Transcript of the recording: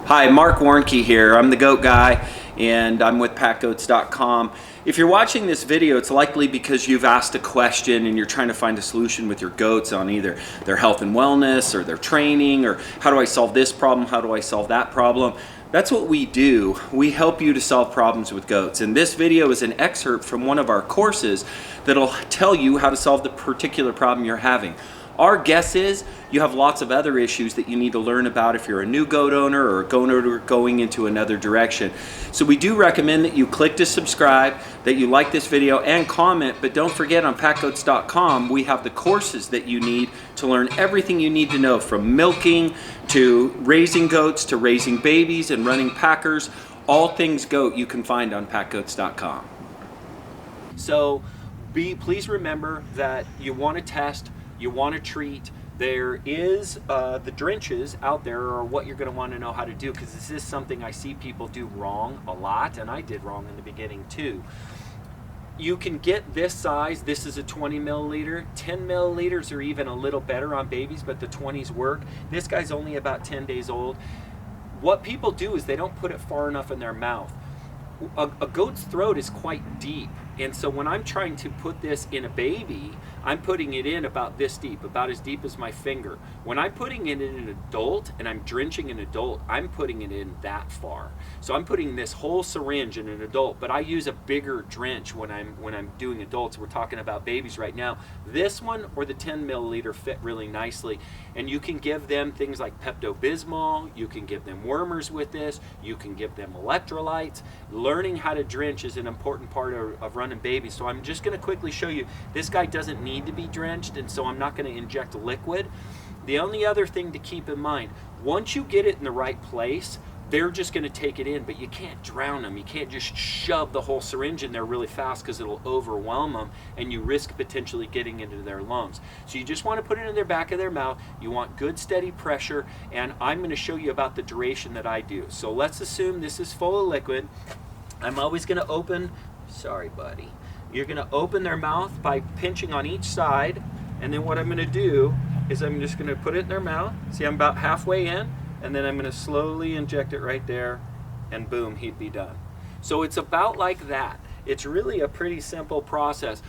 Hi, Marc Warnke here. I'm the goat guy and I'm with PackGoats.com. If you're watching this video, it's likely because you've asked a question and you're trying to find a solution with your goats on either their health and wellness or their training, or how do I solve this problem, how do I solve that problem. That's what we do. We help you to solve problems with goats. And this video is an excerpt from one of our courses that'll tell you how to solve the particular problem you're having. Our guess is you have lots of other issues that you need to learn about if you're a new goat owner or a goat owner going into another direction. So we do recommend that you click to subscribe, that you like this video and comment, but don't forget on PackGoats.com we have the courses that you need to learn everything you need to know, from milking to raising goats to raising babies and running packers. All things goat you can find on PackGoats.com. So please remember that you want to test, you want to treat. There is the drenches out there are what you're going to want to know how to do, because this is something I see people do wrong a lot, and I did wrong in the beginning too. You can get this size. This is a 20 milliliter. 10 milliliters are even a little better on babies, but the 20s work. This guy's only about 10 days old. What people do is they don't put it far enough in their mouth. A goat's throat is quite deep, and so when I'm trying to put this in a baby, I'm putting it in about this deep, about as deep as my finger. When I'm putting it in an adult and I'm drenching an adult, I'm putting it in that far. So I'm putting this whole syringe in an adult, but I use a bigger drench when I'm doing adults. We're talking about babies right now. This one or the 10 milliliter fit really nicely, and you can give them things like Pepto Bismol, you can give them wormers with this, you can give them electrolytes. Learning how to drench is an important part of running babies. So I'm just going to quickly show you. This guy doesn't need to be drenched, and so I'm not going to inject liquid. The only other thing to keep in mind, once you get it in the right place, they're just going to take it in, but you can't drown them. You can't just shove the whole syringe in there really fast, because it'll overwhelm them and you risk potentially getting into their lungs. So you just want to put it in their back of their mouth. You want good steady pressure, and I'm going to show you about the duration that I do. So let's assume this is full of liquid. I'm always going to open, sorry buddy, you're going to open their mouth by pinching on each side, and then what I'm going to do is I'm just going to put it in their mouth. See, I'm about halfway in, and then I'm going to slowly inject it right there, and boom, he'd be done. So it's about like that. It's really a pretty simple process.